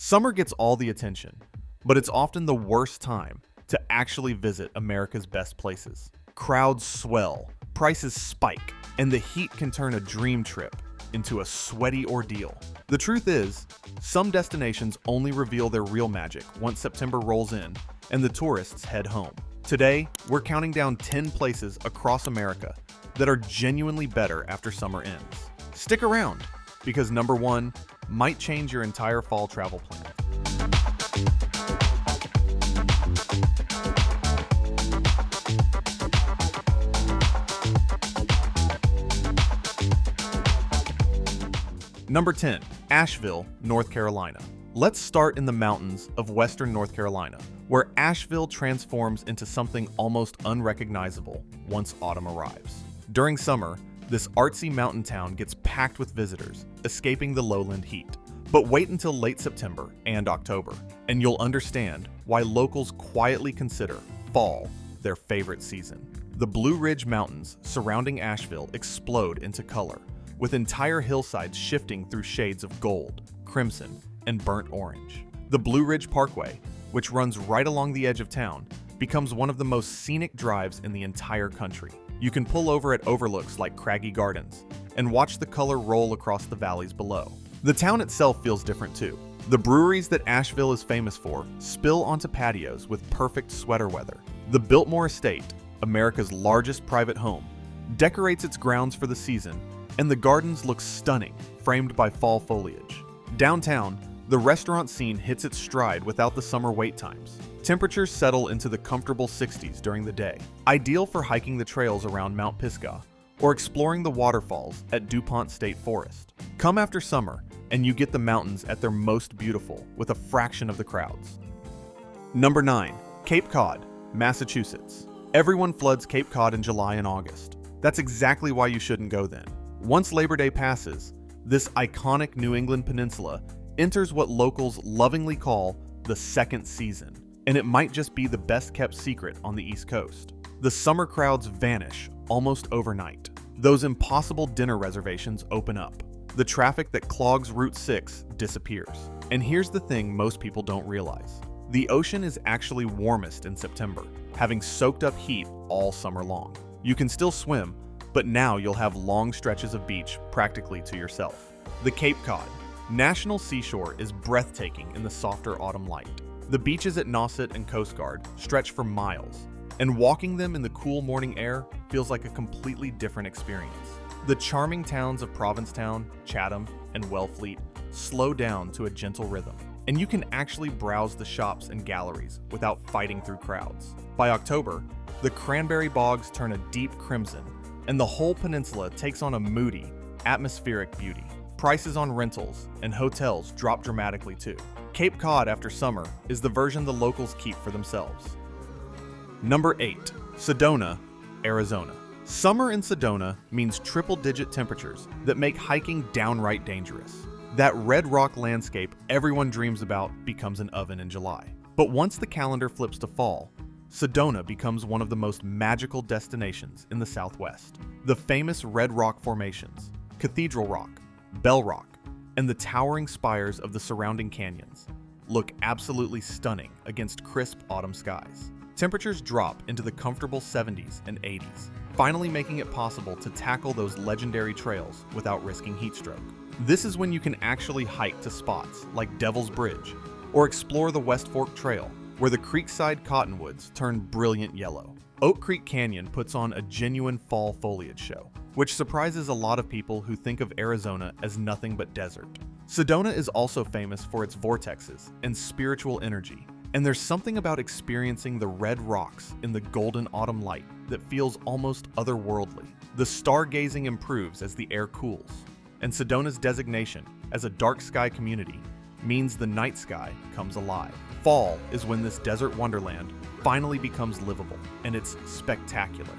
Summer gets all the attention, but it's often the worst time to actually visit America's best places. Crowds swell, prices spike, and the heat can turn a dream trip into a sweaty ordeal. The truth is, some destinations only reveal their real magic once September rolls in and the tourists head home. Today, we're counting down 10 places across America that are genuinely better after summer ends. Stick around, because number 1 might change your entire fall travel plan. Number 10, Asheville, North Carolina. Let's start in the mountains of western North Carolina, where Asheville transforms into something almost unrecognizable once autumn arrives. During summer, this artsy mountain town gets packed with visitors, escaping the lowland heat. But wait until late September and October, and you'll understand why locals quietly consider fall their favorite season. The Blue Ridge Mountains surrounding Asheville explode into color, with entire hillsides shifting through shades of gold, crimson, and burnt orange. The Blue Ridge Parkway, which runs right along the edge of town, becomes one of the most scenic drives in the entire country. You can pull over at overlooks like Craggy Gardens and watch the color roll across the valleys below. The town itself feels different too. The breweries that Asheville is famous for spill onto patios with perfect sweater weather. The Biltmore Estate, America's largest private home, decorates its grounds for the season, and the gardens look stunning, framed by fall foliage. Downtown, the restaurant scene hits its stride without the summer wait times. Temperatures settle into the comfortable 60s during the day, ideal for hiking the trails around Mount Pisgah or exploring the waterfalls at DuPont State Forest. Come after summer, and you get the mountains at their most beautiful with a fraction of the crowds. Number 9, Cape Cod, Massachusetts. Everyone floods Cape Cod in July and August. That's exactly why you shouldn't go then. Once Labor Day passes, this iconic New England peninsula enters what locals lovingly call the second season, and it might just be the best kept secret on the East Coast. The summer crowds vanish almost overnight. Those impossible dinner reservations open up. The traffic that clogs Route 6 disappears. And here's the thing most people don't realize. The ocean is actually warmest in September, having soaked up heat all summer long. You can still swim, but now you'll have long stretches of beach practically to yourself. The Cape Cod National Seashore is breathtaking in the softer autumn light. The beaches at Nauset and Coast Guard stretch for miles, and walking them in the cool morning air feels like a completely different experience. The charming towns of Provincetown, Chatham, and Wellfleet slow down to a gentle rhythm, and you can actually browse the shops and galleries without fighting through crowds. By October, the cranberry bogs turn a deep crimson, and the whole peninsula takes on a moody, atmospheric beauty. Prices on rentals and hotels drop dramatically too. Cape Cod after summer is the version the locals keep for themselves. Number 8, Sedona, Arizona. Summer in Sedona means triple-digit temperatures that make hiking downright dangerous. That red rock landscape everyone dreams about becomes an oven in July. But once the calendar flips to fall, Sedona becomes one of the most magical destinations in the Southwest. The famous red rock formations, Cathedral Rock, Bell Rock, and the towering spires of the surrounding canyons look absolutely stunning against crisp autumn skies. Temperatures drop into the comfortable 70s and 80s, finally making it possible to tackle those legendary trails without risking heat stroke. This is when you can actually hike to spots like Devil's Bridge or explore the West Fork Trail, where the creekside cottonwoods turn brilliant yellow. Oak Creek Canyon puts on a genuine fall foliage show, which surprises a lot of people who think of Arizona as nothing but desert. Sedona is also famous for its vortexes and spiritual energy, and there's something about experiencing the red rocks in the golden autumn light that feels almost otherworldly. The stargazing improves as the air cools, and Sedona's designation as a dark sky community means the night sky comes alive. Fall is when this desert wonderland finally becomes livable, and it's spectacular.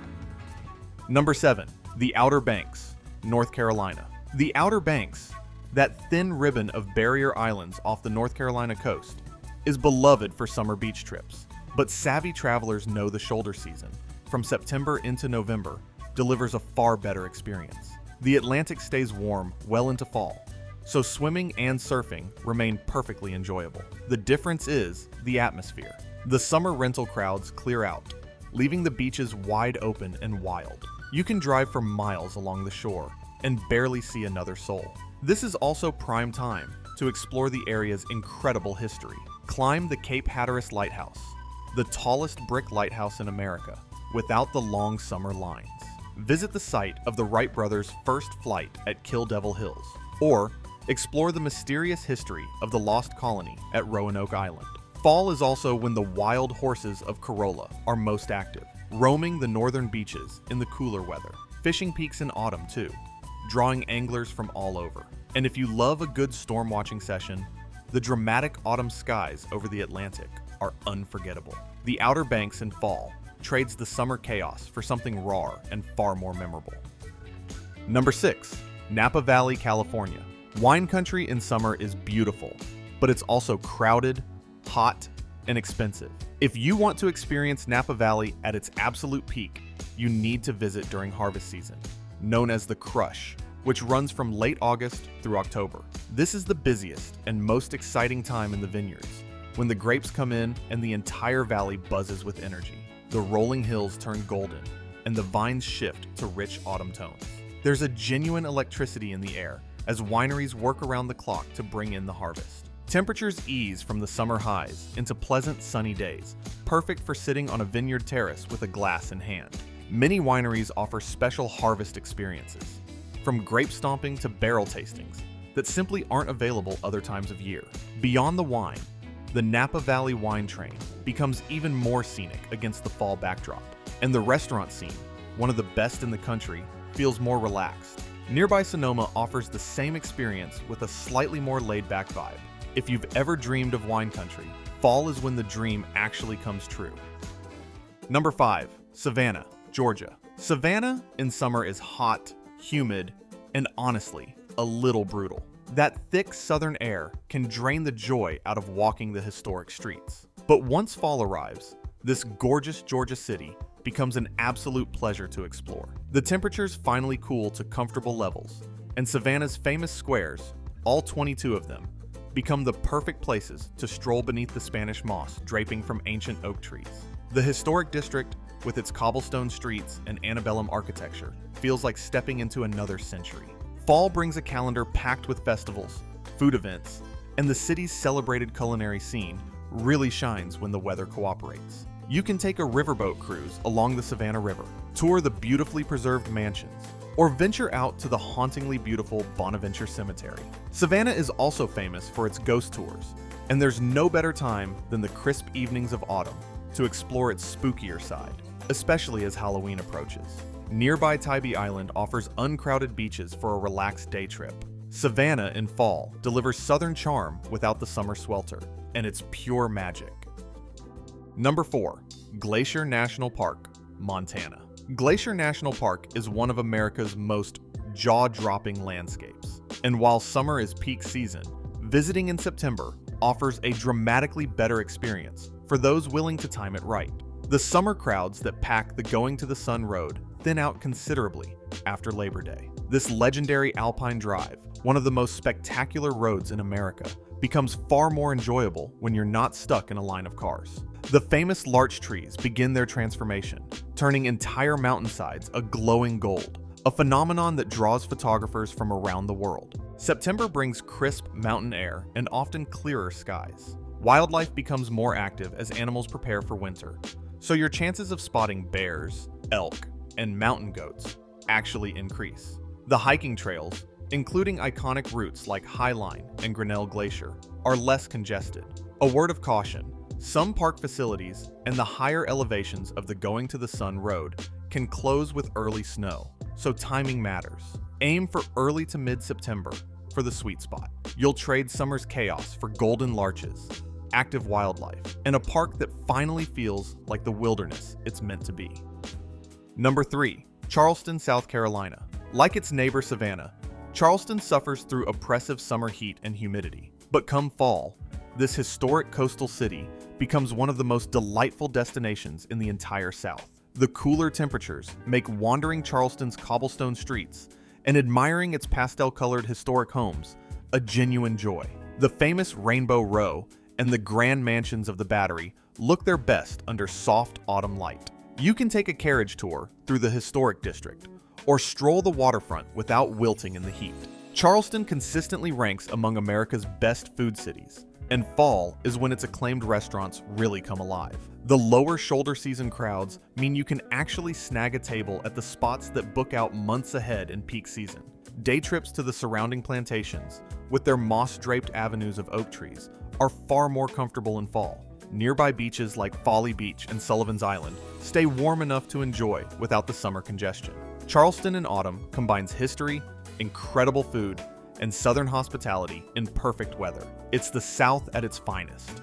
Number 7, the Outer Banks, North Carolina. The Outer Banks, that thin ribbon of barrier islands off the North Carolina coast, is beloved for summer beach trips. But savvy travelers know the shoulder season, from September into November, delivers a far better experience. The Atlantic stays warm well into fall, so swimming and surfing remain perfectly enjoyable. The difference is the atmosphere. The summer rental crowds clear out, leaving the beaches wide open and wild. You can drive for miles along the shore and barely see another soul. This is also prime time to explore the area's incredible history. Climb the Cape Hatteras Lighthouse, the tallest brick lighthouse in America, without the long summer lines. Visit the site of the Wright brothers' first flight at Kill Devil Hills, or explore the mysterious history of the lost colony at Roanoke Island. Fall is also when the wild horses of Corolla are most active, roaming the northern beaches in the cooler weather. Fishing peaks in autumn too, drawing anglers from all over. And if you love a good storm watching session, the dramatic autumn skies over the Atlantic are unforgettable. The Outer Banks in fall trades the summer chaos for something raw and far more memorable. Number 6. Napa Valley, California. Wine country in summer is beautiful, but it's also crowded, hot, and expensive. If you want to experience Napa Valley at its absolute peak, you need to visit during harvest season, known as the Crush, which runs from late August through October. This is the busiest and most exciting time in the vineyards, when the grapes come in and the entire valley buzzes with energy. The rolling hills turn golden, and the vines shift to rich autumn tones. There's a genuine electricity in the air as wineries work around the clock to bring in the harvest. Temperatures ease from the summer highs into pleasant sunny days, perfect for sitting on a vineyard terrace with a glass in hand. Many wineries offer special harvest experiences, from grape stomping to barrel tastings, that simply aren't available other times of year. Beyond the wine, the Napa Valley wine train becomes even more scenic against the fall backdrop, and the restaurant scene, one of the best in the country, feels more relaxed. Nearby Sonoma offers the same experience with a slightly more laid-back vibe. If you've ever dreamed of wine country, fall is when the dream actually comes true. Number 5. Savannah, Georgia. Savannah in summer is hot, humid, and honestly, a little brutal. That thick southern air can drain the joy out of walking the historic streets. But once fall arrives, this gorgeous Georgia city becomes an absolute pleasure to explore. The temperatures finally cool to comfortable levels, and Savannah's famous squares, all 22 of them, become the perfect places to stroll beneath the Spanish moss draping from ancient oak trees. The historic district, with its cobblestone streets and antebellum architecture, feels like stepping into another century. Fall brings a calendar packed with festivals, food events, and the city's celebrated culinary scene really shines when the weather cooperates. You can take a riverboat cruise along the Savannah River, tour the beautifully preserved mansions, or venture out to the hauntingly beautiful Bonaventure Cemetery. Savannah is also famous for its ghost tours, and there's no better time than the crisp evenings of autumn to explore its spookier side, especially as Halloween approaches. Nearby Tybee Island offers uncrowded beaches for a relaxed day trip. Savannah in fall delivers southern charm without the summer swelter, and it's pure magic. Number 4. Glacier National Park, Montana. Glacier National Park is one of America's most jaw-dropping landscapes. And while summer is peak season, visiting in September offers a dramatically better experience for those willing to time it right. The summer crowds that pack the Going to the Sun Road thin out considerably after Labor Day. This legendary alpine drive, one of the most spectacular roads in America, becomes far more enjoyable when you're not stuck in a line of cars. The famous larch trees begin their transformation, turning entire mountainsides a glowing gold, a phenomenon that draws photographers from around the world. September brings crisp mountain air and often clearer skies. Wildlife becomes more active as animals prepare for winter, so your chances of spotting bears, elk, and mountain goats actually increase. The hiking trails, including iconic routes like Highline and Grinnell Glacier, are less congested. A word of caution: some park facilities and the higher elevations of the Going to the Sun Road can close with early snow, so timing matters. Aim for early to mid-September for the sweet spot. You'll trade summer's chaos for golden larches, active wildlife, and a park that finally feels like the wilderness it's meant to be. Number 3. Charleston, South Carolina. Like its neighbor Savannah, Charleston suffers through oppressive summer heat and humidity. But come fall, this historic coastal city becomes one of the most delightful destinations in the entire South. The cooler temperatures make wandering Charleston's cobblestone streets and admiring its pastel-colored historic homes a genuine joy. The famous Rainbow Row and the grand mansions of the Battery look their best under soft autumn light. You can take a carriage tour through the historic district, or stroll the waterfront without wilting in the heat. Charleston consistently ranks among America's best food cities, and fall is when its acclaimed restaurants really come alive. The lower shoulder season crowds mean you can actually snag a table at the spots that book out months ahead in peak season. Day trips to the surrounding plantations, with their moss-draped avenues of oak trees, are far more comfortable in fall. Nearby beaches like Folly Beach and Sullivan's Island stay warm enough to enjoy without the summer congestion. Charleston in autumn combines history, incredible food, and southern hospitality in perfect weather. It's the South at its finest.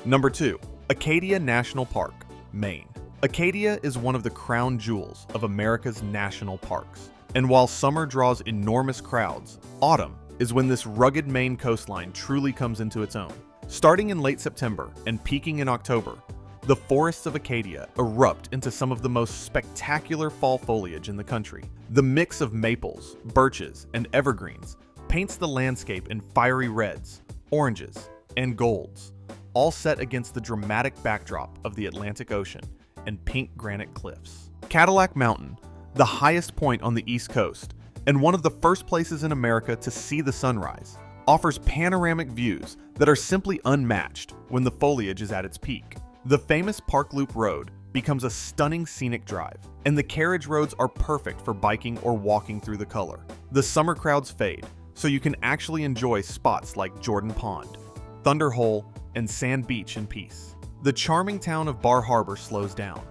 Number 2. Acadia National Park, Maine. Acadia is one of the crown jewels of America's national parks. And while summer draws enormous crowds, autumn is when this rugged Maine coastline truly comes into its own. Starting in late September and peaking in October, the forests of Acadia erupt into some of the most spectacular fall foliage in the country. The mix of maples, birches, and evergreens paints the landscape in fiery reds, oranges, and golds, all set against the dramatic backdrop of the Atlantic Ocean and pink granite cliffs. Cadillac Mountain, the highest point on the East Coast, and one of the first places in America to see the sunrise, offers panoramic views that are simply unmatched when the foliage is at its peak. The famous Park Loop Road becomes a stunning scenic drive, and the carriage roads are perfect for biking or walking through the color. The summer crowds fade, so you can actually enjoy spots like Jordan Pond, Thunder Hole, and Sand Beach in peace. The charming town of Bar Harbor slows down,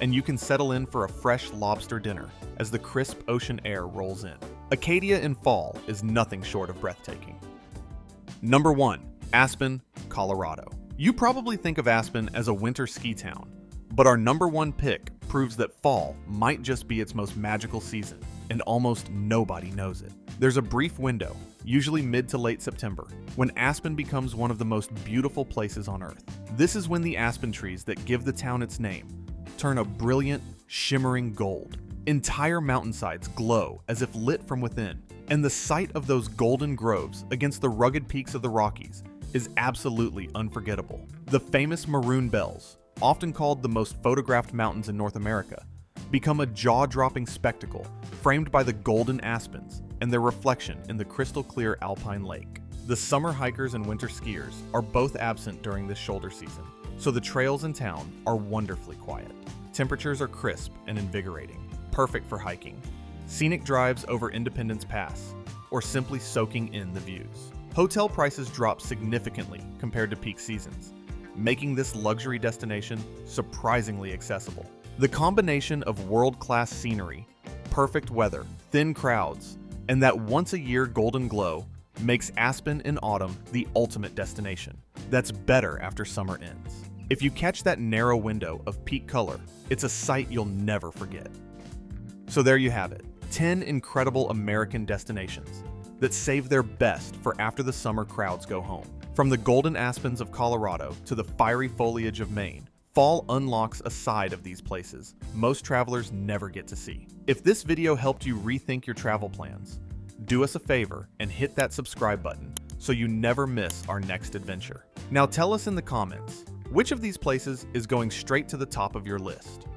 and you can settle in for a fresh lobster dinner as the crisp ocean air rolls in. Acadia in fall is nothing short of breathtaking. Number 1. Aspen, Colorado. You probably think of Aspen as a winter ski town, but our number 1 pick proves that fall might just be its most magical season, and almost nobody knows it. There's a brief window, usually mid to late September, when Aspen becomes one of the most beautiful places on Earth. This is when the aspen trees that give the town its name turn a brilliant, shimmering gold. Entire mountainsides glow as if lit from within, and the sight of those golden groves against the rugged peaks of the Rockies is absolutely unforgettable. The famous Maroon Bells, often called the most photographed mountains in North America, become a jaw-dropping spectacle framed by the golden aspens and their reflection in the crystal-clear alpine lake. The summer hikers and winter skiers are both absent during this shoulder season, so the trails in town are wonderfully quiet. Temperatures are crisp and invigorating, perfect for hiking, scenic drives over Independence Pass, or simply soaking in the views. Hotel prices drop significantly compared to peak seasons, making this luxury destination surprisingly accessible. The combination of world-class scenery, perfect weather, thin crowds, and that once-a-year golden glow makes Aspen in autumn the ultimate destination. That's better after summer ends. If you catch that narrow window of peak color, it's a sight you'll never forget. So there you have it, 10 incredible American destinations that save their best for after the summer crowds go home. From the golden aspens of Colorado to the fiery foliage of Maine, fall unlocks a side of these places most travelers never get to see. If this video helped you rethink your travel plans, do us a favor and hit that subscribe button so you never miss our next adventure. Now tell us in the comments, which of these places is going straight to the top of your list?